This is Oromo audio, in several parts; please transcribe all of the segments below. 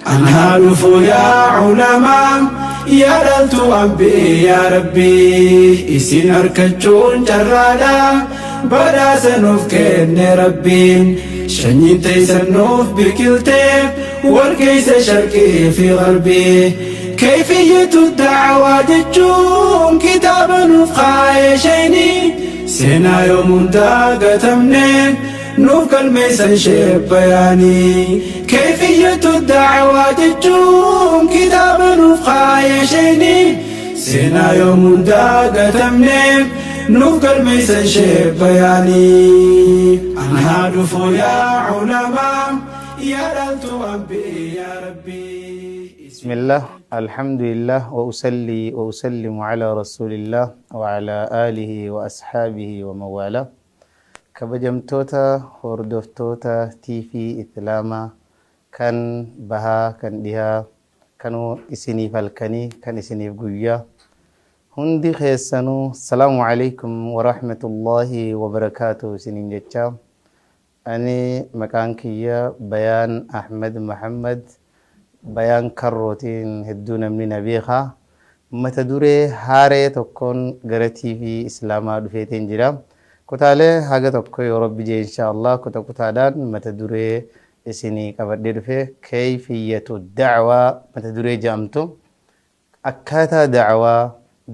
أنهالف يا علماء يا دلت أبي يا ربي إسين أركجون جرادا بدا سنوف كن ربين شنين تيسنوف بكلتين والكيس شرقي في غربي كيفية الدعوة جون كتابا نفخاي شيني سينا يوم داقة منين نوف كالميسن شيب بياني كيفية الدعوة جون كتابا نفخاي شيني سينا يوم داقة منين نوف كالميسن شيب بياني أنهالف يا علماء يا دلت أبي يا ربي بسم الله الحمد لله وأصلي وأسلم على رسول الله وعلى آله وأصحابه ومن والاه كبجمتوتا هردفتوتا تيفي إسلاما كان بها كان ديها كانوا إسني فالكني كان إسني قويا هندي خيسانو السلام عليكم ورحمة الله وبركاته سنين جتشا أني مكانكيا بيان أحمد محمد بيان كروتين هدونا من نبيخا متدوري هاري تكون غرتي في إسلاما دفيتين جرا كتالي حاجة تكون يربي جي إن شاء الله كتادان متدوري إسيني كبردي دفي كيفية الدعوة متدوري جامتو أكاتا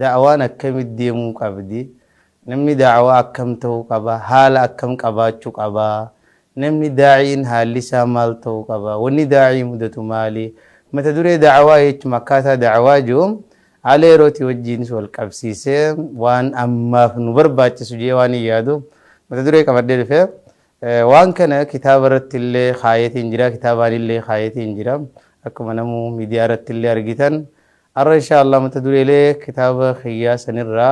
دعوة نكم الديمو كبدي نمي دعوة أكمتو كبا حال أكم كباتشو كبا نمني داعين هاللسا مالتو قبا وني داعي مدتو مالي متى دوري دعوة هيك مكاتا دعوة جوم علي روتي وجين سوال قبسيسي وان أما نبرباتي سجيواني يادو متى دوري كبردي فيه وان كان كتاب رت اللي خايتين جرا كتابان اللي خايتين جرا أكما نمو ميديا رت اللي أرغيتن أرى إن شاء الله متى دوري لي كتاب خيا سنرى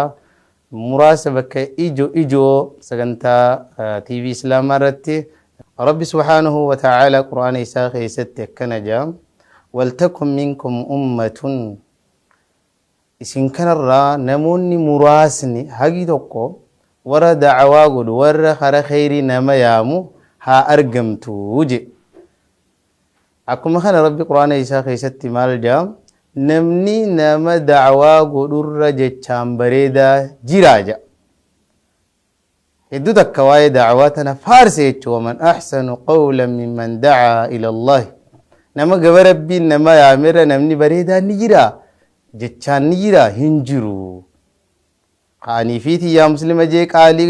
مراسبك إيجو سغنتا تي في إسلام رتي رب سبحانه وتعالى قرآن إساء خيست كنجا ولتكن منكم أمة إسن كان الرا نموني مراسني حقي توقو ورا دعوا قد ورا خرا خيري نما يامو ها أرقمتو وجي أكو مخان ربي قرآن إساء خيست مال جام نمني نما دعوا قد رجا چامبريدا جراجا إدو تكواي دعواتنا فارسيت ومن أحسن قولا ممن دعا إلى الله نما قبر ربي نما يامر نمني بريدا نجرا جتشان نجرا هنجرو قاني فيتي يا مسلم جي قالي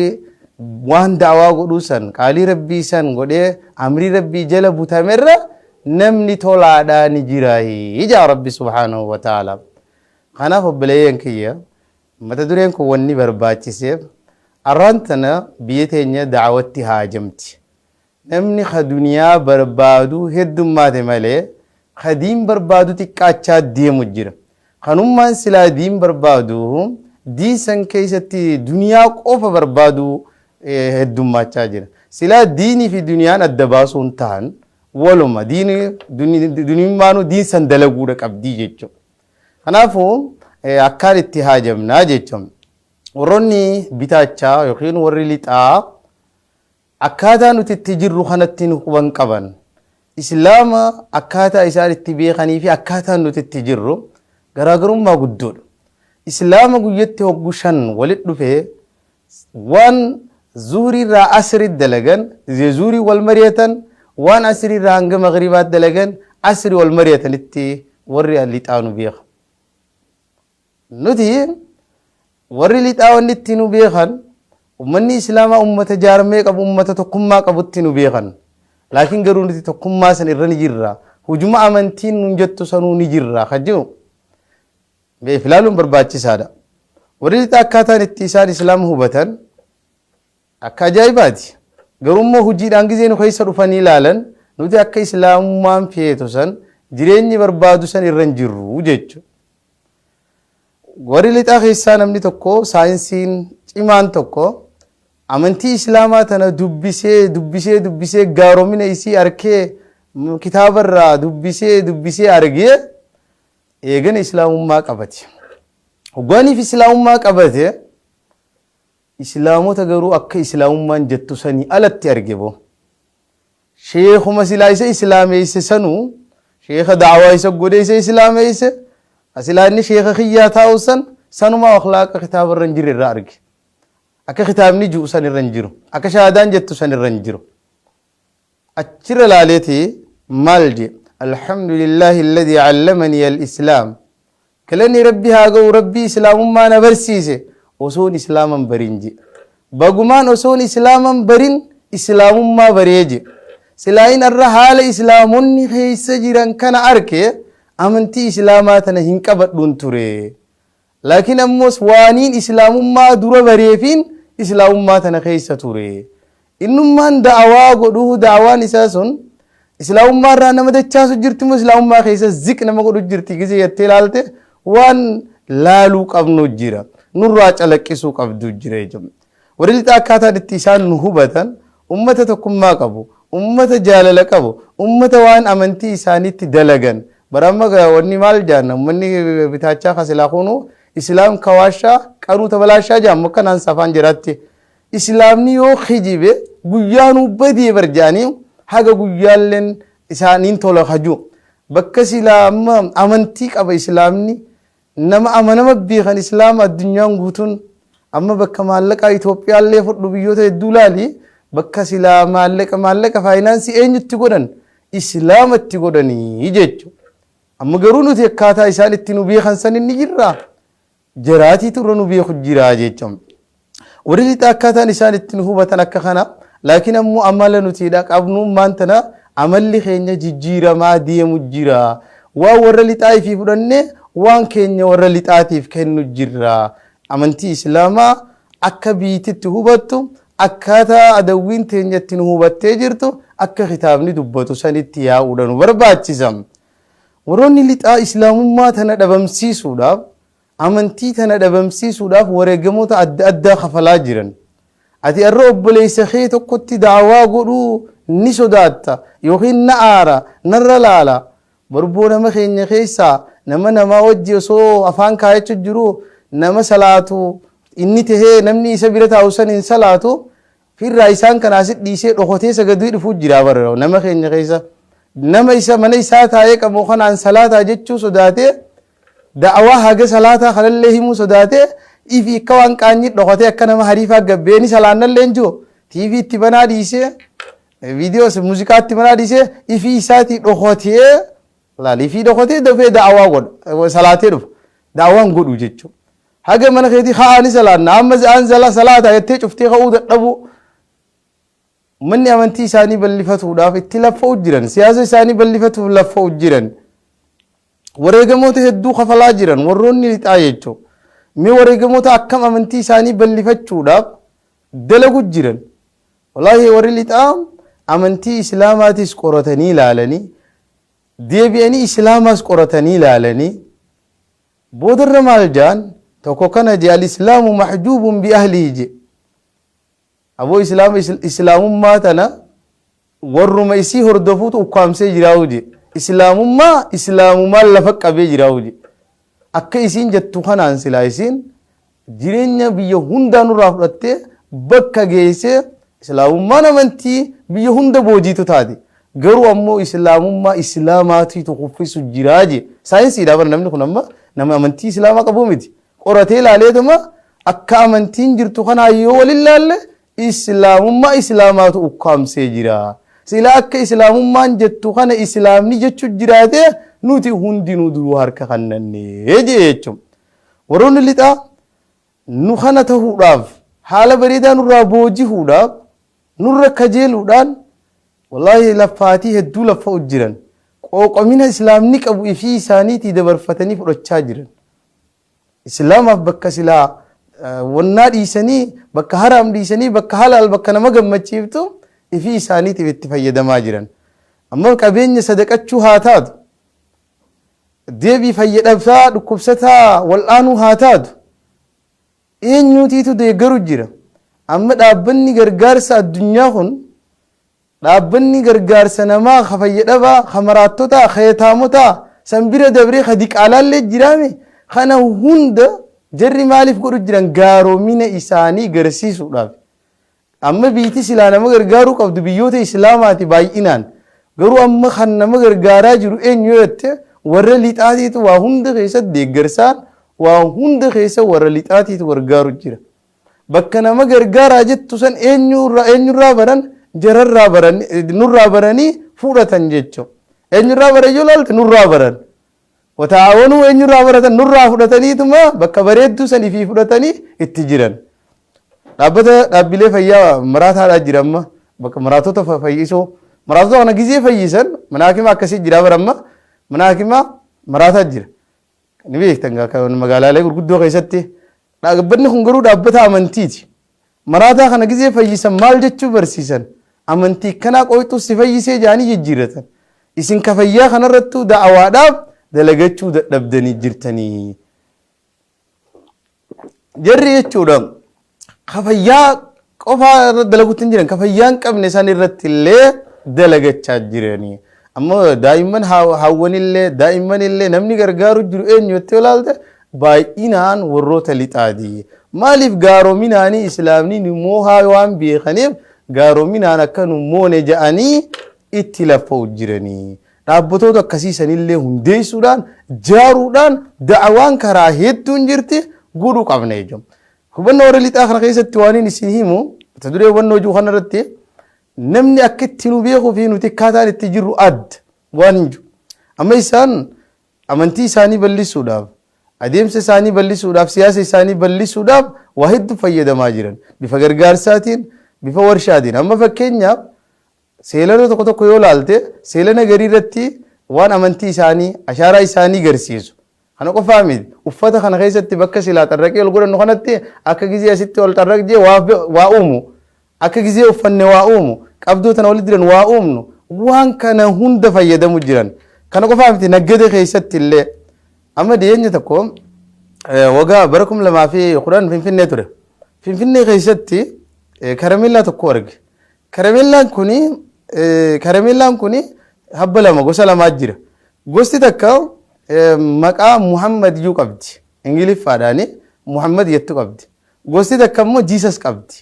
وان دعوا قدوسا قالي ربي سن قده أمري ربي جلبو تمر نمني تولا دا نجرا يجا ربي سبحانه وتعالى خانا فبليين كيا متدورين كواني برباتي سيب أرانتنا بيتينيا دعوتي هاجمتي نمني خدنيا بربادو هدوم ماته مالي خديم بربادو تكاچا ديمو جيرا خنومان سلا ديم بربادو دي سن كيستي دنيا قوفا بربادو هدوم ماچا جيرا سلا ديني في دنيا الدباسو انتهان ولوما ديني مانو دين سن دلقودك abdii jecho kanaafuu akkaan itti haajamnaa jechom warroonni bitaachaa yookiin warri lixaa akkaataa nuti itti jirru kanatti nu quban qaban islaama akkaataa isaan itti beekanii fi akkaataa nuti itti jirru garaagarummaa guddoodha. islaama guyyatti hoggu 5 walit dhufee waan zuhriirraa asri dalagan zuhrii wal mariyatan waan asriirraa hanga maghribaat dalagan asri wal mariyatanitti warri lixaa nu beeka nuti warri lixaa wanni itti nu beekan ummanni islaamaa ummata jaarmee qabu ummata tokkummaa qabutti nu beekan laakiin garuu nuti tokkummaa san irra ni jirra hujuma amantiin nun jettu sanuu ni jirra kajiru beefilaaluun barbaachisaadha. warri lixaa akkaataan itti isaan islaama hubatan akka ajaa'ibaati garummoo hojiidhaan gizee nu keessa dhufanii ilaalan nuti akka islaamummaan feetu san jireenyi barbaadu san irra hin jirru jechuudha. warri lixaa keessaa namni tokko saayinsiin cimaan tokko amantii islaamaa tana dubbisee gaaromina isii arkee kitaabarraa dubbisee argee eegana islaamummaa qabate hoggaaniif islaamummaa qabate islaamota garuu akka islaamummaan jettu sanii alatti arge bo sheekuma silaa isa islaameeyse sanuu sheekha da'waa isa godheessa islaameessa asilaanni sheekha khiyyaa taa'usan sanuma akhlaaqa kitaaba irra jirre irraa arge akka kitaabni jiru san irra jiru akka shahaadaan jettu san irra jiru achirra laaleeti maal je alhamdulillahi alladhi allamani al-islam kalani rabbi haaga'u rabbi islaamummaa na barsiise osoon islaaman barin je bagumaan osoon islaaman barin islaamummaa baree je silaayin irra haala islaamonni keessa jiran kana arke amantii islaamaa tana hin qabadhuun ture laakiin ammoos waaniin islaamummaa dura bareefin islaamummaa tana keessa ture innummaan da'awaa godhuu da'awaan isaa sun islaamummaa irraa nama dachaasu jirtimoo islaamummaa keessa ziq nama godhu jirti gisee jettee ilaalte waan laaluu qabnu jira nurraa calaqqisuu qabdu jira jechuudha warri lixa akkaataa itti isaan nu hubatan ummata tokkummaa qabu ummata jaalala qabu ummata waan amantii isaaniitti dalagan baramma wanni maal jaanna ummanni bitaachaa kasilaa kunu islaam kawaashaa qaruu tabalaashaa jaammu kanaan safaan jiraatti islaamni yoo khijibe guyyaanu badii barjaanii haga guyyaalleen isaaniin tola haju bakka islaama amantii qaba islaamni nama amanama beekan islaam addunyaan guutuun amma bakka maallaqa Itoophiyaallee fudhu biyyoota hedduu laali bakka silaa maallaqa faayinaansii eenyutti godhan islaamatti godhanii jechuudha amma garuu nuti akkaataa isaan itti nu beekan san inni jirra jaraatiitu irra nu beeku jira jechuudha warri lixa akkaataan isaan itti nu hubatan akka kana laakiin ammoo amala nutiidha qabnu maantana amalli keenya jijjiiramaa deemu jira waan warra lixaa fi fudhanne waan keenya warra lixaatiif kennu jira amantii islaamaa akka biititti hubattu akkaataa adawwiin teenyatti nu hubattee jirtu akka kitaabni dubbatu sanitti yaa'uudha nu barbaachisa warroonni lixaa islaamummaa tana dhabamsiisuudhaaf amantii tana dhabamsiisuudhaaf wareegamoota adda addaa kafalaa jiran ati arra obboleessa kee tokkotti daawaa godhuu ni sodaatta yookiin na aara narra laala barboo nama keenya keessaa nama wajji osoo afaan kaayachuu jiru nama salaatu inni tahee namni isa bira taa'u san hin salaatu firraa isaan kanaasit dhiisee dhokotee sagaduu dhufuu jira barra nama keenya keessa nama isa mana isaa taa'ee qabu kanaan salaataa jechuu sodaatee da'awaa haga salaataa kanallee himuu sodaatee ifi akka waan qaanyi dhokotee akka nama hariifaa gabbeeni salaannallee jiru TV itti banaa dhiisee viidiyoos muuziqaa itti banaa dhiisee ifi isaati dhokotee laal ifi dhokotee dafee da'awaa godha salaatee dhufa da'awaan godhu jechuudha haga mana keetii haani salaanna amma aan salaata jettee cuftee ka'uu dadhabu manni amantii isaanii bal'ifatuudhaaf itti laffa'u jiran siyaasa isaanii bal'ifatuuf laffa'u jiran wareegamoota hedduu kafalaa jiran warroonni lixaa jechuudha mee wareegamoota akkam amantii isaanii bal'ifachuudhaaf dalagu jiran wallaahi warri lixaa amantii islaamaatis qoratanii ilaalanii deebi'anii islaamaas qoratanii ilaalanii boodarra maal jaan tokko kana je al-islaamu mahjuubun bi ahlihi je aboo islaamummaa tana warruma isii hordofuutu ukkaamsee jiraa'u je islaamummaa lafa qabee jiraa'u je akka isiin jettu kanaan silaa isiin jireenya biyya hundaa nurraa fudhattee bakka geessee islaamummaan amantii biyya hunda boojiitu taate garuu ammoo islaamummaa islaamaatiitu kuffisu jiraa je saayinsiidhaa bara namni kun amma nama amantii islaamaa qabu miti qoratee ilaaleetuma akka amantiin jirtu kanaa yoo walin laalle islaamummaa islaamaatu ukkaamsee jira sila akka islaamummaan jettu kana islaamni jechu jiraate nuti hundinuu duruu harka kannannee jechuun warroonni lixaa nu kana tahuudhaaf haala bareedaa nurraa boojihuudhaaf nurra kajeeluudhaan wallaahi laffaatii hedduu laffa'u jiran qooqomina islaamni qabu ifii isaaniitii dabarfatanii fudhachaa jiran islaamaaf bakka silaa wannaa dhiisanii bakka haraam dhiisanii bakka halaal bakka nama gammachiiftu ifii isaaniitiif itti fayyadamaa jiran amma qabeenya sadaqachuu haa taatu deebii fayyadamsaa dhukkubsataa wal'aanuu haa taatu eenyuutiitu deeggaru jira amma dhaabbanni gargaarsa addunyaa kun dhaabbanni gargaarsa namaa ka fayyadabaa ka maraattotaa ka yataamotaa san bira dabree ka diqaalaallee jiraame kana hunda jarri maaliif godhu jiran gaaromina isaanii garsiisuudhaaf amma biiti silaa nama gargaaruu qabdu biyyoota islaamaati baay'inaan garuu amma kan nama gargaaraa jiru eenyu jette warra lixaatiitu waa hunda keessa deeggarsaan waa hunda keessa warra lixaatiitu gargaaru jira bakka nama gargaaraa jettu san eenyurraa baran jararraa baran nurraa baranii fudhatan jechuudha eenyurraa baran yoo laalte nurraa baran wataawwanuu eenyurraa baratan nurraa fudhataniituma bakka bareedduu sanii fi fudhatanii itti jiran dhaabbilee fayyaa maraataadhaa jira amma bakka maraatota fayyisoo maraatota kana gizee fayyisan mana hakimaa akkasii jira baramma mana hakimaa maraataa jira ni beektan magaalaalee gurguddoo keessatti dhaabbanni kun garuu dhaabbata amantiiti maraataa kana gizee fayyisan maal jechuu barsiisan amantii kanaa qoytuu si fayyisee jaanii jijjiiratan isin ka fayyaa kanarrattuu da'awaadhaaf dalagachuu dadhabdanii jirtanii jarri jechuudha ka fayyaa qofaa irratti dalaguutti hin jiran ka fayyaa hin qabne san irratti illee dalagachaa jiranii ammoo daa'imman hawwanillee daa'immanillee namni gargaaru jiru eenyu jettee ilaalte baay'inaan warroota lixaati maaliif gaaroominaanii islaamni immoo haa waan beekaniif gaaroominaan akka nu moone ja'anii itti laffa'u jiranii dhaabbatoota akkasiisanillee hundeessuudhaan jaaruudhaan da'awaan karaa hedduun jirti godhuu qabna jechuudha hubannoo warra lixaa kana keessatti waan isin himu ta duree hubannoo jiru kanarratti namni akka itti nu beekuu fi nuti akkaataan itti jirru adda waan hin jiru amma isaan amantii isaanii bal'isuudhaaf adeemsa isaanii bal'isuudhaaf siyaasa isaanii bal'isuudhaaf waa hedduu fayyadamaa jiran bifa gargaarsaatiin bifa warshaatiin amma fakkeenyaaf seelana tokko yoo laalte seelana garii irratti waan amantii isaanii ashaaraa isaanii garsiisu kana qofaa miti uffata kana keessatti bakka silaa xarraqee ol godhannu kanatti akka gizee asitti ol xarraqjee waa uumu akka gizee uffanne waa uumu qabdoo tana walitti jiran waa uumnu waan kana hunda fayyadamu jiran kana qofaa miti naggade keessatti illee amma dhiyeenya tokko wagaa bara 2010 finfinnee ture finfinnee keessatti karameellaa tokko arge karameellaan kuni habba lama gosa lamaa jira gosti takka maqaa Muhammad yuu qabdi ingiliffaadhaani Muhammad jettu qabdi gosti takka immoo Jesus qabdi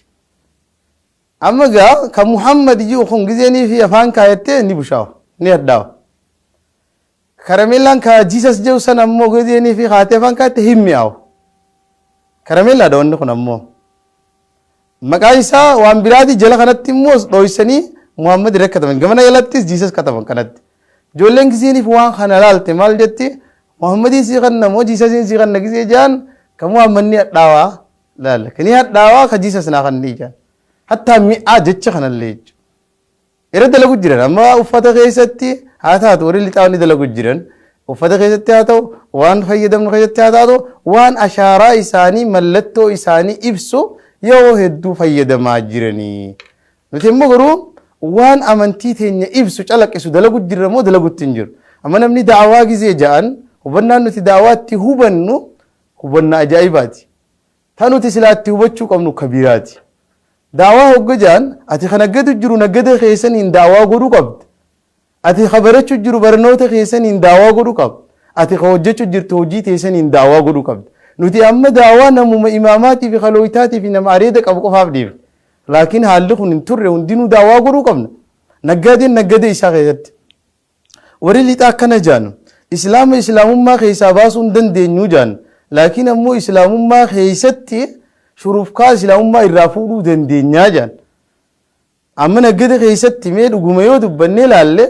amma gaa ka Muhammad yuu kun gizeenii fi afaan kaayattee ni bushaawa ni hadhaawa karameellaan ka Jesus jedhu san ammoo gizeenii fi kaatee afaan kaayatte himmi'aawu karameellaadha wanni kun ammoo maqaa isaa waan biraati jala kanatti immoo dhoysanii Muhammad irra kataban gamana yalattis Jesus kataban kanatti ijoolleen gizeenif waan kana laalte maal jetti Muhammadin si kanna moo Jesusin si kanna gizee jaan ka Muhammad ni hadhaawaa laalla kani hadhaawaa ka Jesus naa kan ni jaan hatta mi'aa jecha kanallee jechuudha irra dalagu jiran amma uffata keessatti haa taatu warri lixaawni dalagu jiran uffata keessatti haa ta'u waan fayyadamnu keessatti haa taatu waan ashaaraa isaanii mallattoo isaanii ibsu yoo hedduu fayyadamaa jiranii nuti immoo garuu waan amantii teenya ibsu calaqqisu dalagu jirra moo dalagutti hin jiru amma namni da'awaa gizee ja'an hubannaan nuti da'awaatti hubannu hubannaa ajaa'ibaati ta nuti silaatti hubachuu qabnu kabiraati da'awaa hogga ja'an ati ka naggadu jiru naggada keessaniin da'awaa godhuu qabdi ati ka barachuu jiru barnoota keessaniin da'awaa godhuu qabdi ati ka hojjechuu jirtu hojii teessaniin da'awaa godhuu qabdi nuti amma da'awaa namuma imaamaatii fi kalooyitaatii fi nama areeda qabu qofaaf dhiifne laakiin haalli kun hin turre hundinuu da'awaa godhuu qabna naggadeen naggada isaa keessatti warri lixaa akkana jaanu islaamummaa keessaa baasuu hin dandeenyu jaanu laakiin ammoo islaamummaa keessatti shurufkaa islaamummaa irraa fuudhuu dandeenyaa jaan amma naggada keessatti mee dhuguma yoo dubbannee laalle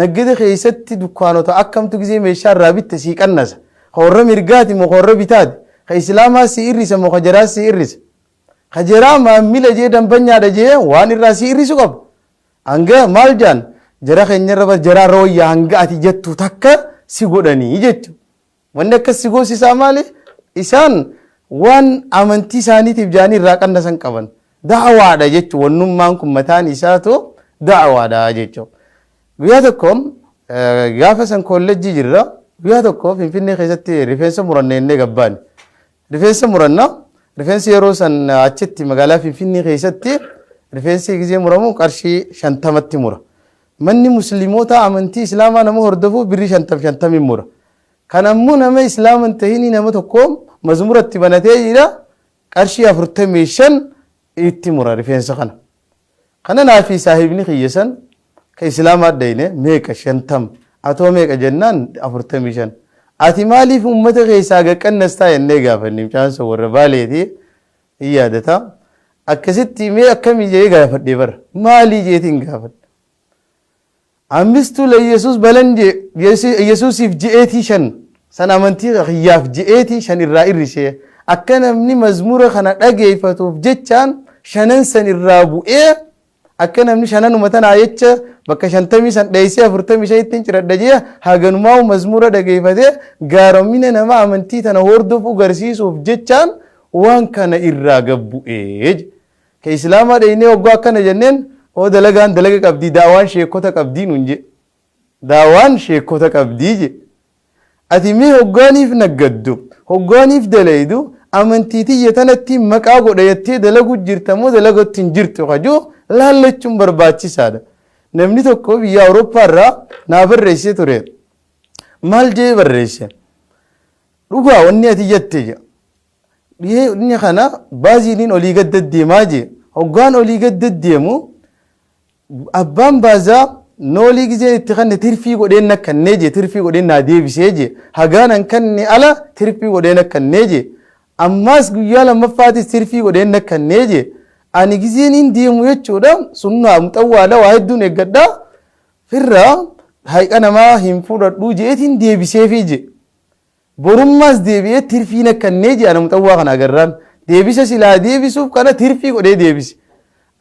naggada keessatti dukkaanota akkamtu gizee meeshaa irraa bitte sii qannasa horra mirgaati moo horra bitaati ka islaamaa si irrisa moo ka jaraa si irrisa ka jaraa maamila jee dambanyaadha jee waan irraa si irrisu qaba hanga maal jaan jara keenyarra jaraa rooyyaa hanga ati jettu takka si godhanii jechu wanni akkas si goosisaa maali isaan waan amantii isaaniitiif jaanii irraa qannasan qaban da'awaadha jechu wannummaan kun mataan isaatu da'awaadha jechu guyyaa tokko gaafa san kolleejjii jirra guyyaa tokko finfinnee keessatti rifeensa murannee innee gabbaani rifeensa muranna rifeensi yeroo san achitti magaalaa finfinnee keessatti rifeensi gizee muramu qarshii 50tti mura manni musliimoota amantii islaamaa nama hordofu birrii 50 mura kanammoo nama islaaman tahini nama tokko mazmuratti banatee jira qarshii 45 itti mura rifeensa kana naa fi saahibni kiyyasan كإسلام الدين ميك شنتم أتو ميك جنان أفرتميشن أتي مالي في أمة غيساقة كنستا ينيقا فنم شانسو وربالي دي هي دتا أكستي مي أكمي جيغا فدبر مالي جيتين غافد أمستو ليسوس بلن يسوس جئتي شن سنامنتي غياف جئتي شن الرائر رشي أكنا مني مزمورة خنا أجي فتوف جتشان شنن سن الرابو أكنا مني شنن ومتنا عيتش بك شنتمي سن ليسي أفرتمي شيء ترى دجيا هاجنماو مزمورة دجي فده غارمين نما أمنتي تناوردو فوقرسيس وفجتشان وان كان الراجبو كإسلام دينه وقوا كان جنن هو دلقان دلقة كبدي داوان شيكوتا كبدي نونجي داوان شيكوتا كبدي أتيمي هقاني في نقدو هقاني في دليدو أمنتيتي يتنتي مكاغو ديتي دلقو جرتمو دلقو تنجرتو خجو لالچم برباچي سادا نمني توكو بيا أوروبا را نابر ريسي توري مال جي بر ريسي رغا وني أتي جتجي ये उन्हें खाना बाजीनीन ओलीगत दिमाजे होगान ओलीगत दियमु अब्बाम बाजा नोलीग जे इत्तिखान तिरफी को देना करने जे तिरफी को देना दे विशेजे हगान अंकन अला तिरफी को देना करने जे अम्मास गुयाला मफ़ाती तिरफी को देना करने जे अनिगिज़ेनीन दियमु ये चोड़ा सुन्ना मुतवाला वाहिद दुने गड्डा फिर रा हाई का नमा हिमफूरा दूजे तीन दे विशेफीजे बोरुम्मास देविये तिरफीना करने जे अनम तव्वा खाना गर्रान देविसे सिला देविसुफ खाना तिरफी को दे देविस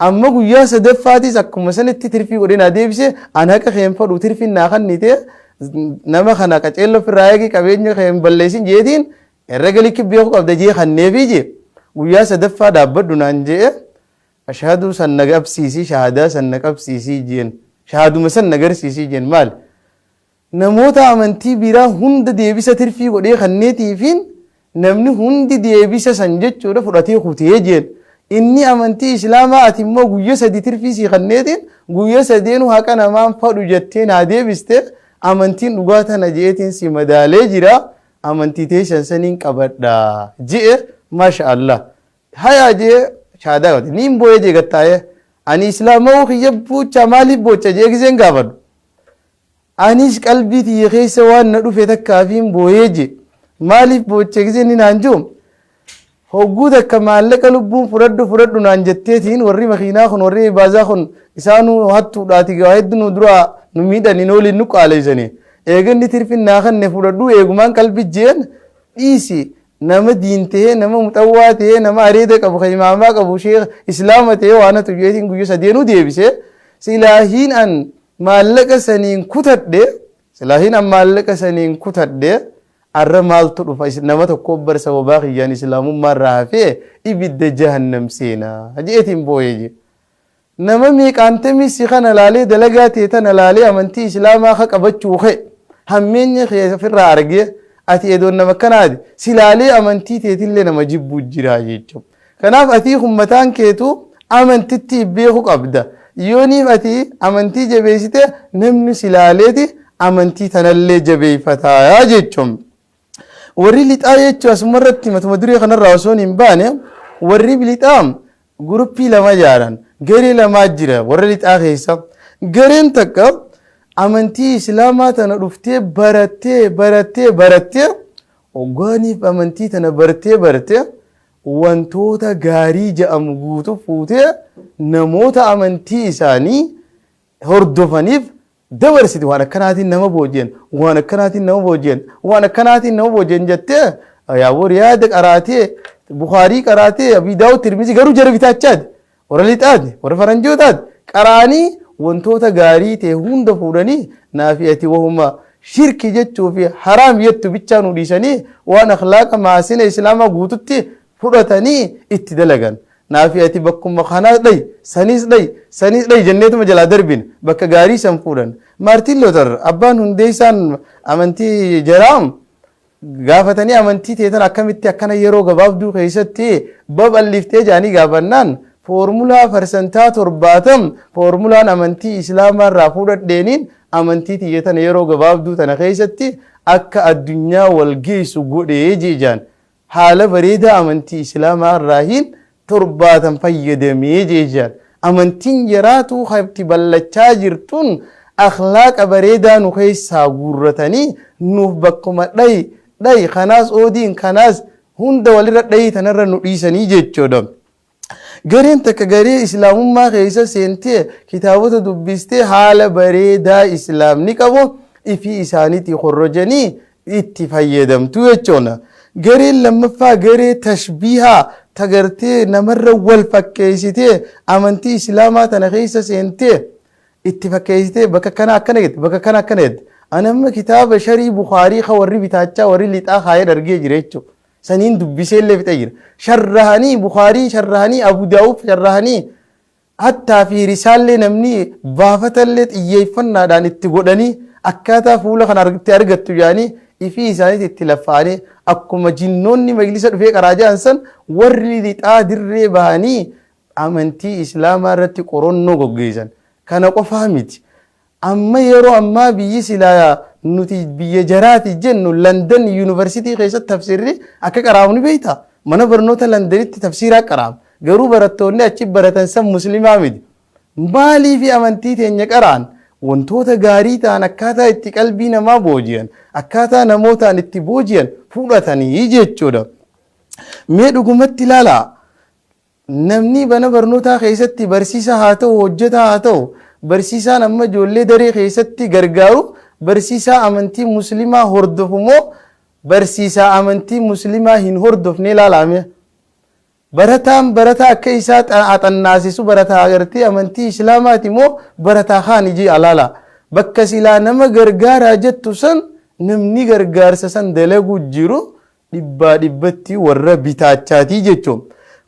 अम्मा गुया सदफ़ाती सक्कुम मसन इत्ती तिरफी को दे ना देविसे अना का खेम पर उतिरफी ना खान नीते नमा खाना का चेल्लो फिर राय की कवेंजे खेम बल्लेसिन जेदीन एर्रगली की बियो को अब दे खाने भी जे गुया सदफ़ा डाबर दुनांजे अशहदु सन्नगब सीसी शहादा सन्नगब सीसी जेन शहादु मसन नगर सीसी जेन माल namoota amantii biraa hunda deebisa tirfii godhee kanneetiifin namni hundi deebisa san jechuudha fudhatee kutee jeen inni amantii islaamaa ati immoo guyya sadi tirfii sii kanneetiin guyya sadeenu haqa namaan fadhu jettee naa deebiste amantiin dhugaa tana jeetiin si madaalee jira amantii teessan saniin qabadha jee maasha Allah haya jee shaadaa godhe niin booyee jee gattaa'ee ani islaamaa kiyya buucha maaliif boocha jee giseen gaafadhu anis qalbiiti yekeessa waan na dhufe takkaafiin booyeeje maaliif booche giseen naan jiru hogguu takka maallaqa lubbuun fudhadhu naan jetteetiin warri makiinaa kun warri baazaa kun isaanuu hattuudhaati gaa hedduu dura nu miidhaniin oliin nu qaaleessanii eeganni tirfin naa kanne fudhadhu eegumaan qalbi jeen dhiisi nama diintee nama muxawwaa ta'ee nama areeda qabu kan imaamaa qabu sheekh islaama ta'ee waan hatu jeetiin guyya sadeenuu deebise silaahiin an maallaqa saniin kutadhe silaahiin an maallaqa saniin kutadhe arra maaltu dhufa nama tokko barsa wabaa kiyyaan islaamummaa irraa hafee ibidda jahannam seenaa jeetiin booyeje nama meeqaantamii si kana laalee dalagaa teetan laalee amantii islaamaa ka qabachuu ka'e hammeenya ofirraa argee ati edoon nama kanaati silaalee amantii teetillee nama jibbuu jira jechuudha kanaaf ati ummataan keetu amantitti beeku qabda yooniif ati amantii jabeessite namni silaaleeti amantii tanallee jabeeffataa jechuun warri lixaa jechuun asumarratti matuma duree kanarraa osoo hin baane warri lixaa guruppii lama jaaran garee lamaa jira warra lixaa keessa gareen takka amantii islaamaa tana dhuftee barattee oggaaniif amantii tana bartee wantoota gaarii jedhamu guutu fuutee namoota amantii isaanii hordofaniif dabarsiti waan akkanaatiin nama boojeen jettee yaaboo riyaada qaraatee bukaarii qaraatee abii daawud tirmizi garuu jara bitaachaati warra lixaati warra faranjootaati qaraanii wantoota gaarii ta'e hunda fuudhanii naafi ati wahuma shirki jechuu fi haraam jettu bichaa nu dhiisanii waan akhlaaqa maasina islaamaa guututti fudhatanii itti dalagan naafi ati bakkuma kanaas dhay sanis dhay jenneetuma jalaa darbin bakka gaarii san fuudhan maartiin lootar abbaan hundee isaan amantii jaraam gaafatanii amantii teetan akkamitti akkana yeroo gabaabduu keessatti babal'iftee jaanii gaafannaan foormulaa farsantaa 70 foormulaan amantii islaamaa irraa fuudhadheeniin amantii tiyyatan yeroo gabaabduu tana keessatti akka addunyaa wal geessu godhee jeejaan haala bareedaa amantii islaamaa irraahiin 70 fayyadamee jeejaan amantiin jiraatu habti ballachaa jirtuun akhlaaqa bareedaa nu keessaa guurratanii nuuf bakkuma dhayi kanaas oodiin kanaas hunda walirra dhayi tanarra nu dhiisanii jechuudha. Gareen takka garee islaamummaa keessa seentee kitaabota dubbistee haala bareedaa islaamni qabu ifii isaaniitti horrojanii itti fayyadamtu jechuudha. Gareen lammaffaa garee tashbiihaa tagartee namarra wal fakkeessitee amantii islaamaa tana keessa seentee itti fakkeessitee bakka kana akkana jette bakka kana akkana jette. Anamma kitaaba sharii Bukaarii ka warri bitaachaa warri lixaa kaayee argee jira jechuudha. Saniin dubbisee illee fixa jira. Sharrahanii Bukaarii sharrahanii Abu Daawud sharrahanii hattaa fi risaallee namni baafatallee xiyyeeffannaadhaan itti godhanii akkaataa fuula kana itti argattu yaanii ifii isaaniitti itti laffaanii akkuma jinnoonni majlisa dhufee qaraajaan san warri lixaa dirree bahanii amantii islaamaa irratti qorannoo goggeessan. Kana qofaa miti. Amma yeroo ammaa biyyi silaa nuti biyya jaraati jennu London University keessatti tafsirri akka qaraamni beeyta. Mana barnoota Londonitti tafsiraa qaraam. Garuu barattoonni achi baratan san muslimaa miti. Maalii fi amantii teenya qaraan wantoota gaarii ta'an akkaataa itti qalbii namaa booji'an akkaataa namootaan itti booji'an fudhatanii jechuudha. Mee dhugumatti ilaalaa namni mana barnootaa keessatti barsiisa haa ta'u hojjetaa haa ta'u barsiisaan amma ijoollee daree keessatti gargaaru barsiisaa amantii muslimaa hordofu moo barsiisaa amantii muslimaa hin hordofne ilaalame. Barataan barataa akka isaa xannaasisu barataa agartee amantii islaamaati moo barataa kaan iji alaala. Bakka silaa nama gargaaraa jettu san namni gargaarsa san dalagu jiru dhibbaa dhibbatti warra bitaachaati jechuun.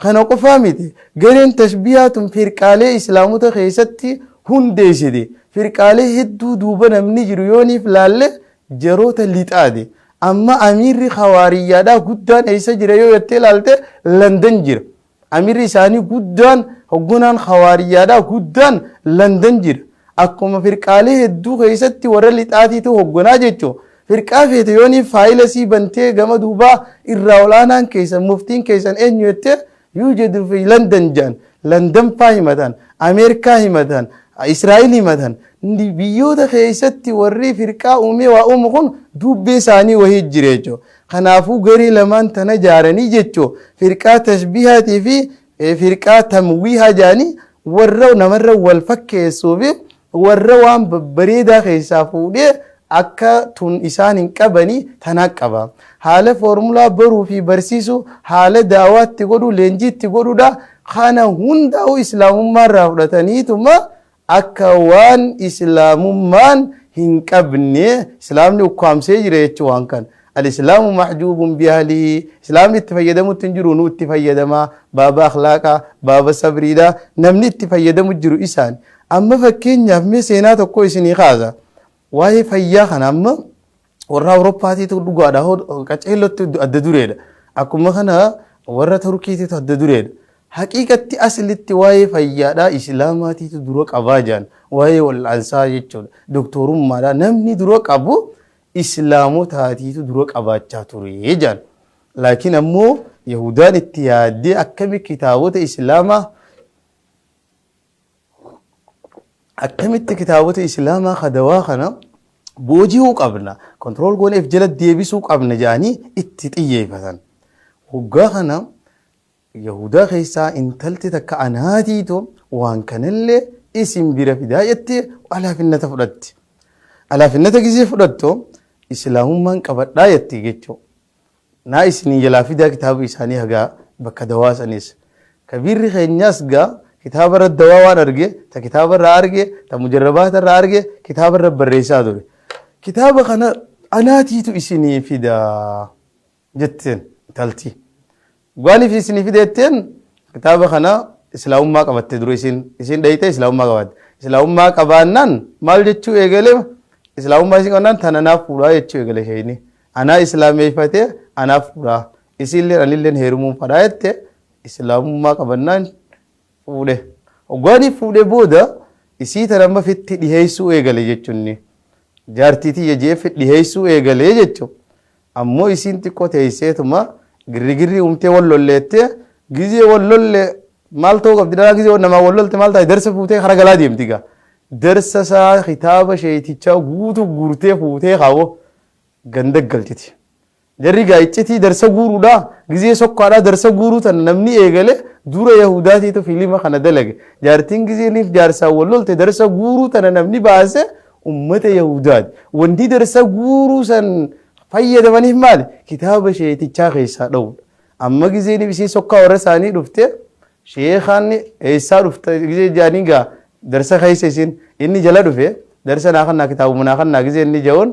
Kana qofaa miti gareen tashbihaatun firqaalee islaamota keessatti hundeessite. Firqaalee hedduu duuba namni jiru yooniif laalle jaroota lixaate. Amma amiirri hawaariyyaadhaa guddaan eessa jira yoo jettee laalte London jira. Amiirri isaanii guddaan hogganaan hawaariyyaadhaa guddaan London jira. Akkuma firqaalee hedduu keessatti warra lixaatiitu hogganaa jechuudha. Firqaa feete yooniif faayila sii bantee gama duubaa irraa olaanaan keessan muftiin keessan eenyu jettee yuujadu fi London jaan London faa himatan Ameerikaa himatan Israa'eel himatan biyyoota keessatti warri firqaa uumee waa uumu kun dubbee isaanii wahii jira jechuudha. Kanaafuu garii lamaan tana jaaranii jechuudha. Firqaa tashbihaatii fi firqaa tamwiihaa jaanii warra namarra wal fakkeessuu fi warra waan bareedaa keessaa fuudhee akka tun isaan hin qabanii tanaa qaba. Haala foormulaa baruu fi barsiisuu haala daawaatti godhuu leenjiitti godhuudha. Kana hundaa'u islaamummaa irraa fudhataniituma akka waan islaamummaan hin qabne islaamni ukkaamsee jira jechuudha waan kana. Al-islaamu mahjuubun biahlihi islaamni itti fayyadamutti hin jiru nu itti fayyadamaa baaba akhlaaqaa baaba sabriidhaa namni itti fayyadamu jiru isaan. Amma fakkeenyaaf mee seenaa tokko isinii kaasa. Waa'ee fayyaa kana amma warra Awurooppaatiitu dhugaadha qaceellotti adda dureedha. Akkuma kana warra Turkiitiitu adda dureedha. Haqiiqatti aslitti waa'ee fayyaadhaa islaamaatiitu dura qabaa jiran waa'ee wal'aansaa jechuudha. Doktorummaadhaa namni dura qabu islaamotaatiitu dura qabaachaa ture jiran. Laakiin ammoo Yahudaan itti yaaddee akkami kitaabota islaamaa akkamitti kitaabota islaamaa kadawaa kana booji'uu qabna kontrool gooneef jala deebisuu qabna jedhanii itti xiyyeeffatan. Hoggaa kana Yahudaa keessaa intalti takka anaatiitu waan kanallee isin bira fidaa jettee alaafinnata fudhatti. Alaafinnata gisee fudhattu islaamummaan qabadhaa jettee jechuudha. Naa isinii jalaa fidaa kitaaba isaanii hagaa bakka dawaa sanis. Kabiirri keenyaas gaa kitaaba irra dawaa waan arge ta kitaaba irraa arge ta mujarrabaata irraa arge kitaaba irra barreessaa ture. Kitaaba kana anaatiitu isinii fidaa jetteen intalti. Gwaaniif isinii fideetteen kitaaba kana islaamummaa qabatte dura isin dhayite islaamummaa qabatte. Islaamummaa qabaannaan maal jechuu eegale islaamummaa isin qabnaan tana naaf fuudhaa jechuu eegale sheeyni. Anaa islaameeffatee anaaf fuudhaa. Isinillee anilleen heerumuun fadhaa jette islaamummaa qabannaan fuudhe. Gwaaniif fuudhe booda isii tana amma fitti dhiheessuu eegale jechuun jaartiitii jeef dhiheessuu eegale jechuun. Ammoo isin xiqqoo teesseetuma girrigirri umtee wal lolleettee gizee wal lolle مالتو قبل دلنا كذي ونما وللت مالتا درس فوتي خرج لا ديم تيجا درس سا خطاب شيء تيجاو غوتو غورتي فوتي خاو غندق قلتي جري قايتي درس غورو دا كذي سكارا درس غورو تنمني إيجله دورة يهوداتي تو فيلم خنا دلك جارتين كذي نيف جارسا وللت درس غورو تنمني باسه أمة يهودات وندي درس غورو سن فايد مني مال كتاب شيء تيجا خيسا دو أما كذي نبي سكارا ورساني رفته شيخاني إيسا رفته كذي جانينغا درس خيسين إني جلا رفته درس ناخن كتاب مناخن كذي إني جون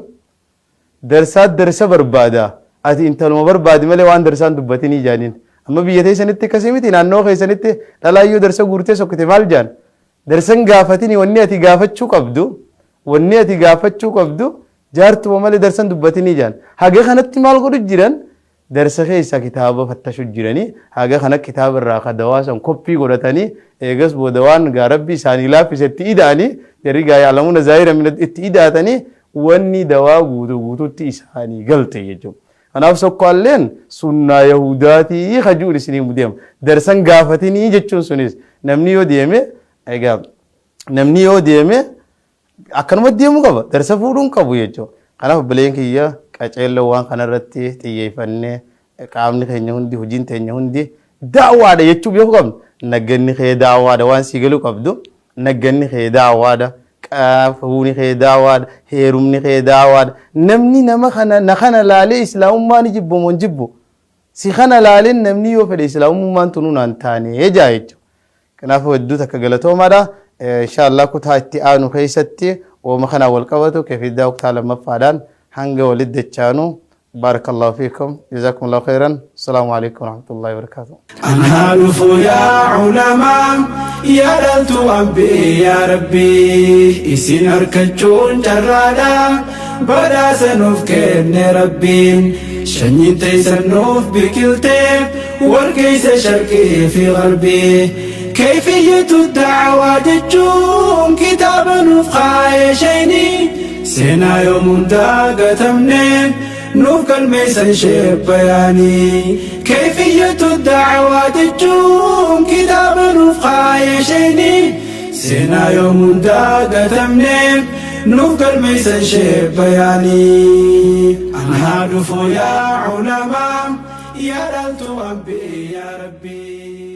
درس بربادا أتي أنت لما برباد ماله وان درسان دبتني جانين أما بيجي سنتي كسيمتي نانو خي سنتي لا يو درس غورتي سكتي مال جان درسن غافتني وني أتي غافت شو كبدو وني أتي غافت شو كبدو جارت وماله درسان دبتني جان هاجي خنتي مال غوري جيران درس خيسا كتابه فتشو جيراني هاجي خنك كتاب الراقة دواسن كوبي غورتاني إيجاس بودوان غاربي ساني لا في ستي إداني تري جاي علمونا زاهر من التإداتني وني دوا غوتو تيساني غلطي يجو أنا أفسر قالين سنة يهوداتي خجول سنين مديم درسن غافتني جتشون سنيس نمني يو ديمه أيجا نمني يو ديمه أكن مديمه كبا درس فورون كبو يجو أنا بلين كيا كأجل لوان خنا رتي تيجيفني كامني خيني هندي هجين تيني هندي دعوة ده يجتو بيوكم نجني خي دعوة ده وان سيجلو كبدو نجني خي دعوة ده فهوني خي دعوة هيرومني خي دعوة نمني نما خنا نخنا لالي إسلام ما نجيبه من جيبه سخنا لالي نمني يو في الإسلام ما نتونون أنتاني يجايتو كنا فودو تكجلتو ماذا إن شاء الله كنت هاتيانو خيستي ومخنا والقوتو كيف يداوك تعالى مفادان هنجا ولد الشانو بارك الله فيكم جزاكم الله خيرا السلام عليكم ورحمة الله وبركاته أنهالف يا علماء يا دلت أبي يا ربي إسين أركجون جرادا بدا سنوف كن ربي شنين تيسنوف بكلتين والكيس شرقي في غربي كيفية الدعوة جون كتاب نفخاي شيني سينا يوم داقة منين نوف الميسن شيب بياني كيفية الدعوة جون كتاب نفخاي شيني سينا يوم داقة منين نوف الميسن شيب بياني أنهالف يا علماء يا دلت أبي يا ربي